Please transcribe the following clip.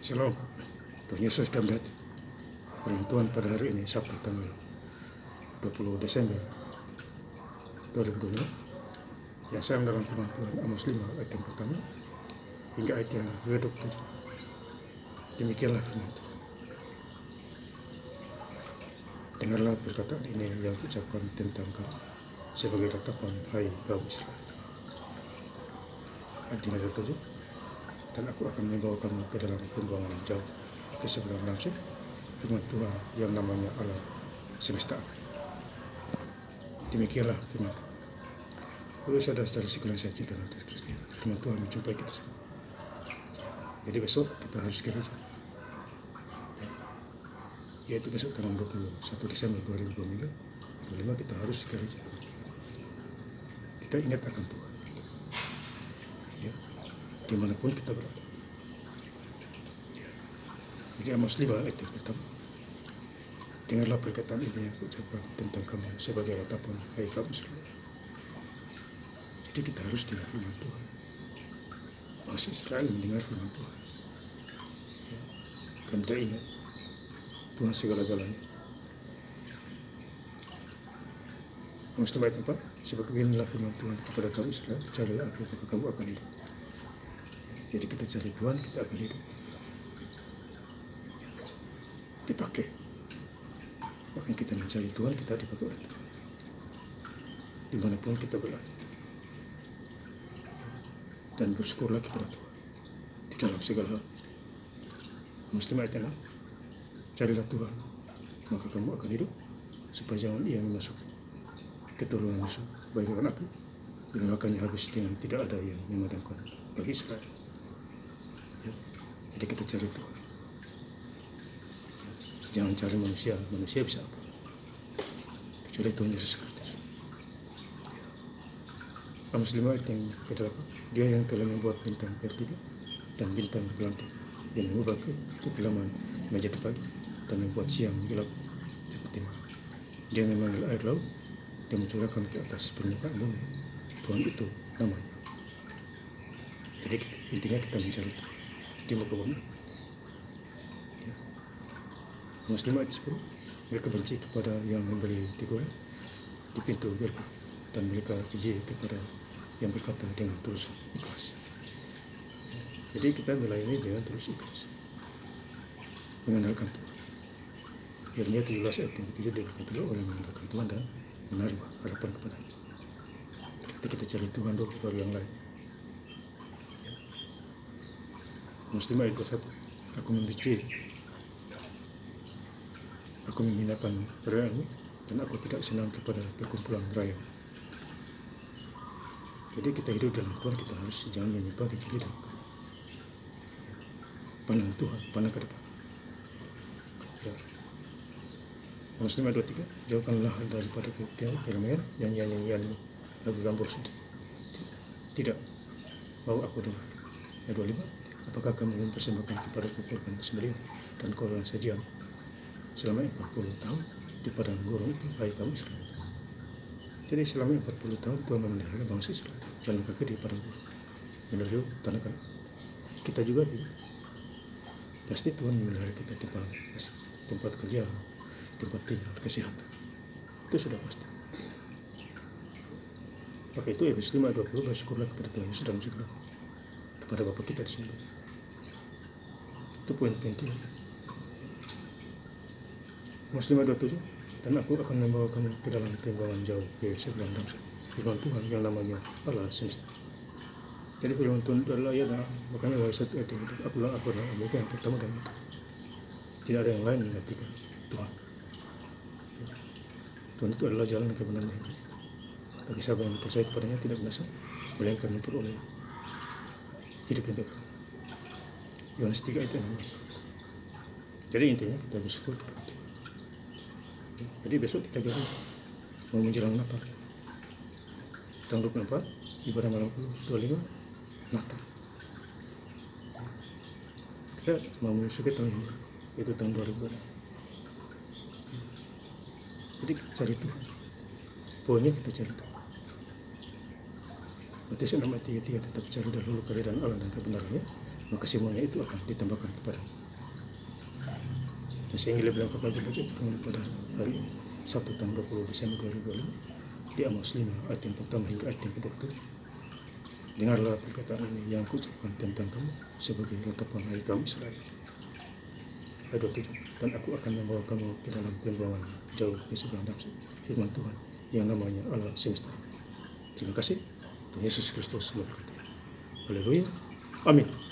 Shalom, Tuhan Yesus dan berkati. Firman Tuhan pada hari ini Sabtu tanggal 20 Desember 2025 yang saya mendalam firman Tuhan Amos 5 ayat yang pertama hingga ayat yang ke-27. Demikianlah firman Tuhan. Dengarlah perkataan ini yang kuucapkan tentang kamu sebagai ratapan, hai kaum Israel. Ayat yang ke-7. Dan aku akan membawa kamu ke dalam pembuangan jauh ke seberang langsung firman Tuhan yang namanya Allah semesta. Demikianlah firman Tuhan. Lalu saudara-saudara sekalian saya cinta nanti Kristus, firman Tuhan menjumpai kita semua. Jadi besok kita harus ke gereja, yaitu besok tanggal 21 Desember 2025 kita harus ke gereja. Kita ingat akan Tuhan, ya, dimanapun kita berada. Ya. Jadi Amos 5 ayat yang pertama. Dengarlah perkataan ini yang kuucapkan tentang kamu sebagai ratapan, hai kaum Israel. Jadi kita harus dengar firman Tuhan. Bangsa Israel mendengar firman Tuhan. Ya. Dan kita ingat Tuhan segala-galanya. Amos 5 ayat 4. Sebab beginilah firman Tuhan kepada kamu Israel, carilah aku maka kamu akan hidup. Jadi kita cari Tuhan, kita akan hidup. Dipakai. Bahkan kita mencari Tuhan, kita dipakai oleh Tuhan. Dimanapun kita berada. Dan bersyukurlah kepada Tuhan di dalam segala hal. Muslim ayat 6. Carilah Tuhan, maka kamu akan hidup, supaya jangan ia memasuki keturunan musuh bagaikan api, dimakannya habis dengan tidak ada yang memadamkan bagi Israel. Ya. Jadi kita cari Tuhan. Jangan cari manusia, manusia bisa apa? Kecuali Tuhan Yesus Kristus. Amos 5 ayat yang ke-8. Dia yang telah membuat bintang ketiga dan bintang belantik, yang mengubah kekelaman menjadi pagi dan membuat siang gelap seperti malam. Dia memanggil air laut dan mencurahkan ke atas permukaan bumi. Tuhan itu namanya. Jadi intinya kita mencari Tuhan di muka bumi. Ya. Amos 5 ayat 10. Mereka benci kepada yang memberi teguran di pintu gerbang, dan mereka benci kepada yang berkata dengan tulus ikhlas. Jadi kita melayani dengan tulus ikhlas, mengandalkan Tuhan. Yeremia 17 ayat yang ke-7 dia berkata, orang mengandalkan Tuhan dan menaruh harapan kepadanya. Berarti kita cari Tuhan dulu baru yang lain. Amos 5 ayat 21. Aku membenci, aku menghinakan perayaanmu, dan aku tidak senang kepada perkumpulan raya. Jadi kita hidup dalam Tuhan, kita harus jangan menyembah ke kiri dan ke kanan. Pandang Tuhan, pandang ke depan. Ya. Amos 5 ayat 23. Jauhkanlah daripada keramaian dan nyanyian lagu gambor sedih. Tidak mau aku dengar. Ayat 25. Apakah kamu mempersembahkan kepada korban sembelihan dan korban sajian selama 40 tahun di padang gurun itu, hai kaum Israel? Jadi selama 40 tahun Tuhan memelihara bangsa Israel jalan kaki di padang gurun menuju tanah Kanaan. Kita juga pasti Tuhan memelihara kita tempat kerja, tempat tinggal, kesehatan. Itu sudah pasti. Maka itu Efesus 5:20, bersyukurlah kepada Tuhan Yesus dalam segala kepada Bapa kita di surga. Itu poin penting. Amos 5:27. Dan aku akan membawa kamu ke dalam pembuangan jauh ke seberang langsung firman Tuhan yang namanya Allah semesta. Jadi firman Tuhan itu adalah ya, makanya wahai satu ayat itu, aku adalah Amerika yang pertama dan itu. Tidak ada yang lain menggantikan Tuhan. Tuhan itu adalah jalan kebenaran hidup. Bagi siapa yang percaya kepadanya tidak binasa, melainkan memperoleh hidup yang kekal. Yohanes 3 ayat 16. Jadi intinya kita bersyukur kepada Tuhan. Jadi besok kita jadi mau menjelang Natal, tanggal 24 ibadah malam 25 Natal. Kita mau memasuki tahun ini, yaitu tahun 2000. Jadi cari Tuhan. Pokoknya kita cari Tuhan. Matius 6 ayat 33. Tetap cari dahulu kerajaan Allah dan kebenarannya, maka semuanya itu akan ditambahkan kepada. Dan saya ingin bilang kepada pertemuan pada hari ini, Sabtu tanggal 20 Desember 2025, di Amos 5 ayat yang pertama hingga ayat yang ke-20. Dengarlah perkataan ini yang kuucapkan tentang kamu sebagai ratapan hari kaum Israel. Ayat 27. Dan aku akan membawa kamu ke dalam pembuangan jauh di sebelah damsik firman Tuhan yang namanya Allah semesta. Terima kasih. Tuhan Yesus Kristus berkata. Haleluya. Amin.